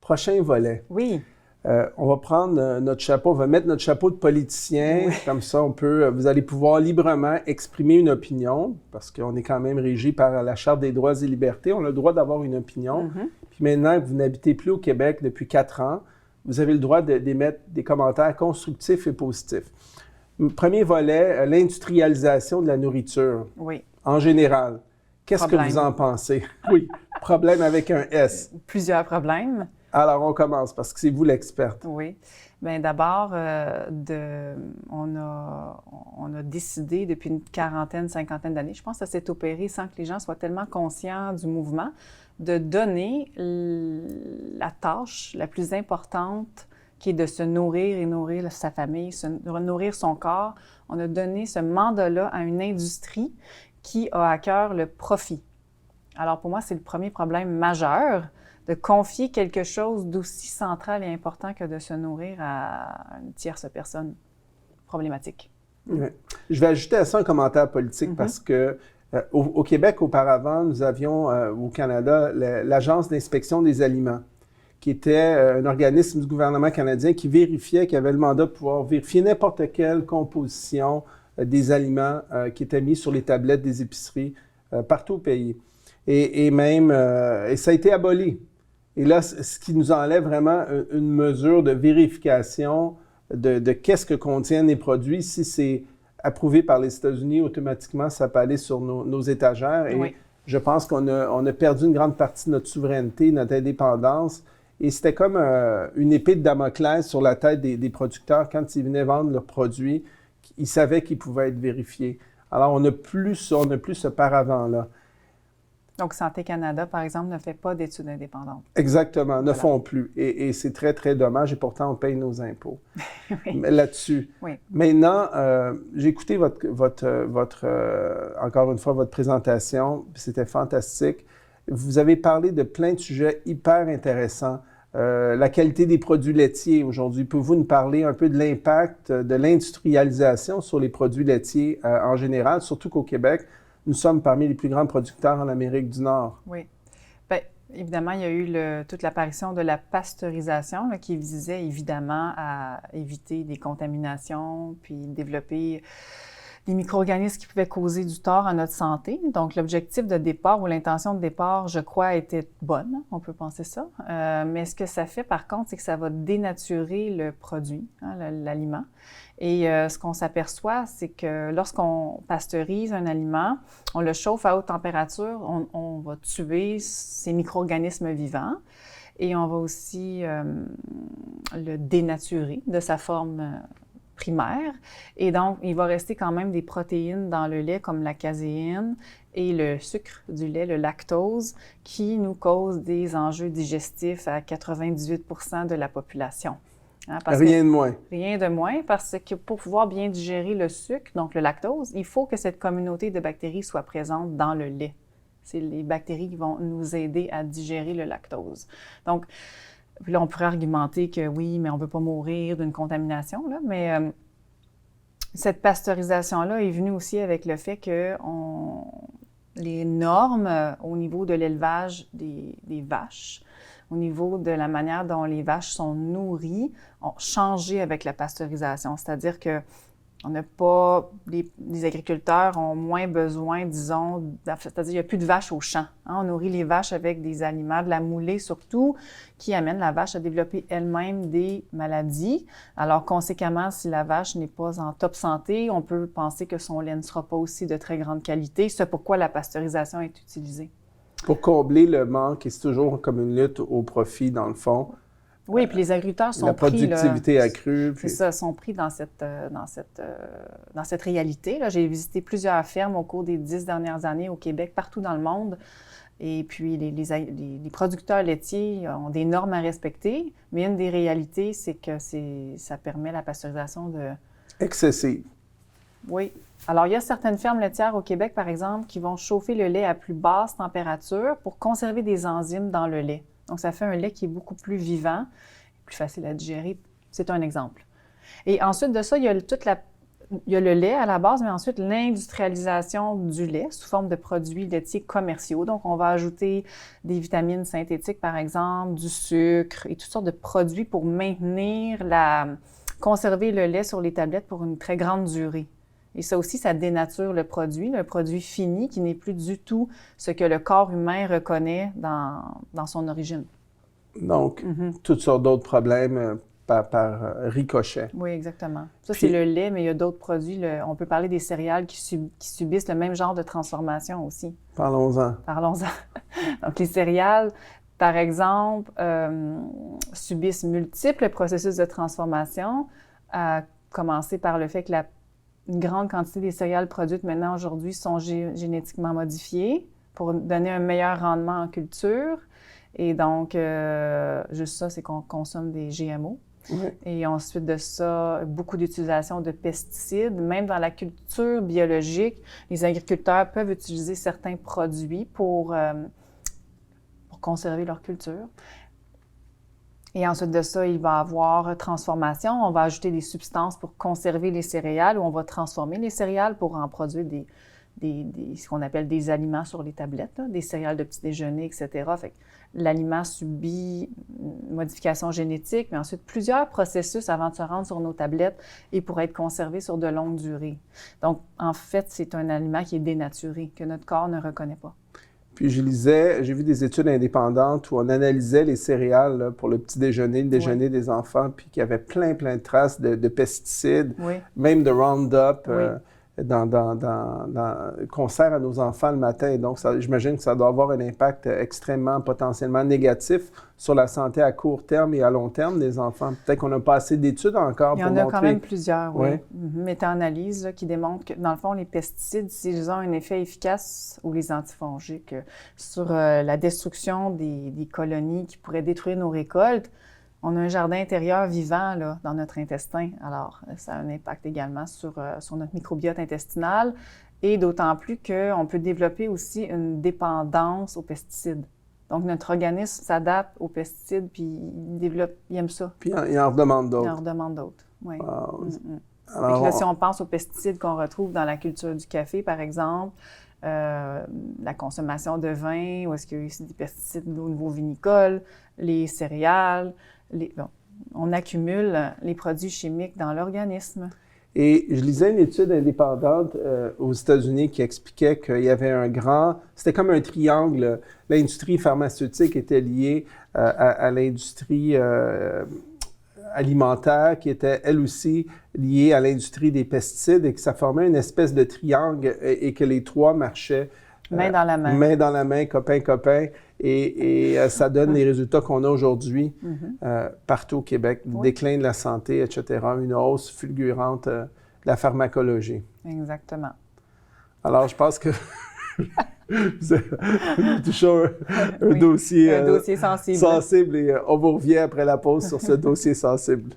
Prochain volet. Oui. On va prendre notre chapeau, on va mettre notre chapeau de politicien, comme ça vous allez pouvoir librement exprimer une opinion, parce qu'on est quand même régi par la Charte des droits et libertés, on a le droit d'avoir une opinion. Puis maintenant que vous n'habitez plus au Québec depuis 4 ans, vous avez le droit d'émettre des commentaires constructifs et positifs. Premier volet, l'industrialisation de la nourriture. Oui. En général. Qu'est-ce que vous en pensez? Oui, problème avec un S. Plusieurs problèmes. Alors, on commence parce que c'est vous l'experte. Oui. Bien, d'abord, on a décidé depuis une quarantaine, cinquantaine d'années, je pense que ça s'est opéré sans que les gens soient tellement conscients du mouvement, de donner la tâche la plus importante qui est de se nourrir et nourrir sa famille, nourrir son corps. On a donné ce mandat-là à une industrie qui a à cœur le profit. Alors, pour moi, c'est le premier problème majeur de confier quelque chose d'aussi central et important que de se nourrir à une tierce personne. Problématique. Oui. Je vais ajouter à ça un commentaire politique parce que au Québec, auparavant, nous avions au Canada l'Agence d'inspection des aliments, qui était un organisme du gouvernement canadien qui vérifiait, qui avait le mandat de pouvoir vérifier n'importe quelle composition des aliments qui étaient mis sur les tablettes des épiceries partout au pays. Et ça a été aboli. Et là, ce qui nous enlève vraiment une mesure de vérification de qu'est-ce que contiennent les produits. Si c'est approuvé par les États-Unis, automatiquement, ça peut aller sur nos étagères. Et je pense qu'on a perdu une grande partie de notre souveraineté, notre indépendance. Et c'était comme une épée de Damoclès sur la tête des producteurs. Quand ils venaient vendre leurs produits, ils savaient qu'ils pouvaient être vérifiés. Alors, on n'a plus ce paravent-là. Donc, Santé Canada, par exemple, ne fait pas d'études indépendantes. Exactement, ne font plus. Et c'est très, très dommage. Et pourtant, on paye nos impôts là-dessus. Oui. Maintenant, j'ai écouté encore une fois, votre présentation. C'était fantastique. Vous avez parlé de plein de sujets hyper intéressants. La qualité des produits laitiers aujourd'hui. Pouvez-vous nous parler un peu de l'impact de l'industrialisation sur les produits laitiers en général, surtout qu'au Québec, nous sommes parmi les plus grands producteurs en Amérique du Nord. Oui. Bien, évidemment, il y a eu toute l'apparition de la pasteurisation là, qui visait évidemment à éviter des contaminations puis développer des micro-organismes qui pouvaient causer du tort à notre santé. Donc, l'objectif de départ ou l'intention de départ, je crois, était bonne. On peut penser ça. Mais ce que ça fait, par contre, c'est que ça va dénaturer le produit, l'aliment. Et ce qu'on s'aperçoit, c'est que lorsqu'on pasteurise un aliment, on le chauffe à haute température, on va tuer ces micro-organismes vivants et on va aussi le dénaturer de sa forme primaire. Et donc, il va rester quand même des protéines dans le lait comme la caséine et le sucre du lait, le lactose, qui nous causent des enjeux digestifs à 98% de la population. Rien de moins. Rien de moins, parce que pour pouvoir bien digérer le sucre, donc le lactose, il faut que cette communauté de bactéries soit présente dans le lait. C'est les bactéries qui vont nous aider à digérer le lactose. Donc, là, on pourrait argumenter que oui, mais on ne veut pas mourir d'une contamination, là, mais cette pasteurisation-là est venue aussi avec le fait que les normes au niveau de l'élevage des vaches, au niveau de la manière dont les vaches sont nourries, ont changé avec la pasteurisation. C'est-à-dire que les agriculteurs ont moins besoin, disons, c'est-à-dire qu'il n'y a plus de vaches au champ. On nourrit les vaches avec des aliments, de la moulée surtout, qui amène la vache à développer elle-même des maladies. Alors, conséquemment, si la vache n'est pas en top santé, on peut penser que son lait ne sera pas aussi de très grande qualité. C'est pourquoi la pasteurisation est utilisée. Pour combler le manque, et c'est toujours comme une lutte au profit, dans le fond. Oui, puis les agriculteurs sont pris... La productivité accrue. C'est ça, sont pris dans cette réalité. Là, j'ai visité plusieurs fermes au cours des 10 dernières années au Québec, partout dans le monde. Et puis, les producteurs laitiers ont des normes à respecter, mais une des réalités, c'est que ça permet la pasteurisation de... Excessive. Oui. Alors, il y a certaines fermes laitières au Québec, par exemple, qui vont chauffer le lait à plus basse température pour conserver des enzymes dans le lait. Donc, ça fait un lait qui est beaucoup plus vivant, plus facile à digérer. C'est un exemple. Et ensuite de ça, il y a toute il y a le lait à la base, mais ensuite l'industrialisation du lait sous forme de produits laitiers commerciaux. Donc, on va ajouter des vitamines synthétiques, par exemple, du sucre et toutes sortes de produits pour conserver le lait sur les tablettes pour une très grande durée. Et ça aussi, ça dénature le produit fini qui n'est plus du tout ce que le corps humain reconnaît dans son origine. Donc, toutes sortes d'autres problèmes par ricochet. Oui, exactement. Ça, c'est le lait, mais il y a d'autres produits. On peut parler des céréales qui subissent le même genre de transformation aussi. Parlons-en. Parlons-en. Donc, les céréales, par exemple, subissent multiples processus de transformation, à commencer par le fait que une grande quantité des céréales produites maintenant aujourd'hui sont génétiquement modifiées pour donner un meilleur rendement en culture. Et donc, juste ça, c'est qu'on consomme des GMO. Oui. Et ensuite de ça, beaucoup d'utilisation de pesticides. Même dans la culture biologique, les agriculteurs peuvent utiliser certains produits pour conserver leur culture. Et ensuite de ça, il va y avoir transformation. On va ajouter des substances pour conserver les céréales ou on va transformer les céréales pour en produire ce qu'on appelle des aliments sur les tablettes, là, des céréales de petit déjeuner, etc. Fait que l'aliment subit une modification génétique, mais ensuite plusieurs processus avant de se rendre sur nos tablettes et pour être conservé sur de longues durées. Donc, en fait, c'est un aliment qui est dénaturé, que notre corps ne reconnaît pas. Puis j'ai vu des études indépendantes où on analysait les céréales là, pour le petit déjeuner, le déjeuner des enfants, puis qu'il y avait plein de traces de pesticides, même de Roundup. Qu'on sert à nos enfants le matin. Donc, j'imagine que ça doit avoir un impact extrêmement, potentiellement négatif sur la santé à court terme et à long terme des enfants. Peut-être qu'on n'a pas assez d'études encore pour montrer... Il y en a quand même plusieurs, oui. Méta-analyses qui démontrent que, dans le fond, les pesticides, s'ils ont un effet efficace, ou les antifongiques, sur la destruction des colonies qui pourraient détruire nos récoltes, on a un jardin intérieur vivant là, dans notre intestin. Alors, ça a un impact également sur notre microbiote intestinal et d'autant plus qu'on peut développer aussi une dépendance aux pesticides. Donc, notre organisme s'adapte aux pesticides puis il aime ça. Puis il en redemande d'autres. Il en redemande d'autres, oui. Wow. Alors, là, si on pense aux pesticides qu'on retrouve dans la culture du café, par exemple, la consommation de vin, ou est-ce qu'il y a aussi des pesticides au niveau vinicole, les céréales, on accumule les produits chimiques dans l'organisme. Et je lisais une étude indépendante aux États-Unis qui expliquait qu'il y avait c'était comme un triangle. L'industrie pharmaceutique était liée à l'industrie alimentaire qui était, elle aussi, liée à l'industrie des pesticides et que ça formait une espèce de triangle et que les trois marchaient main dans la main. Main dans la main, copain. Et ça donne les résultats qu'on a aujourd'hui partout au Québec. Le déclin de la santé, etc. Une hausse fulgurante de la pharmacologie. Exactement. Alors, je pense que vous avez touché un dossier sensible. sensible et on vous revient après la pause sur ce dossier sensible.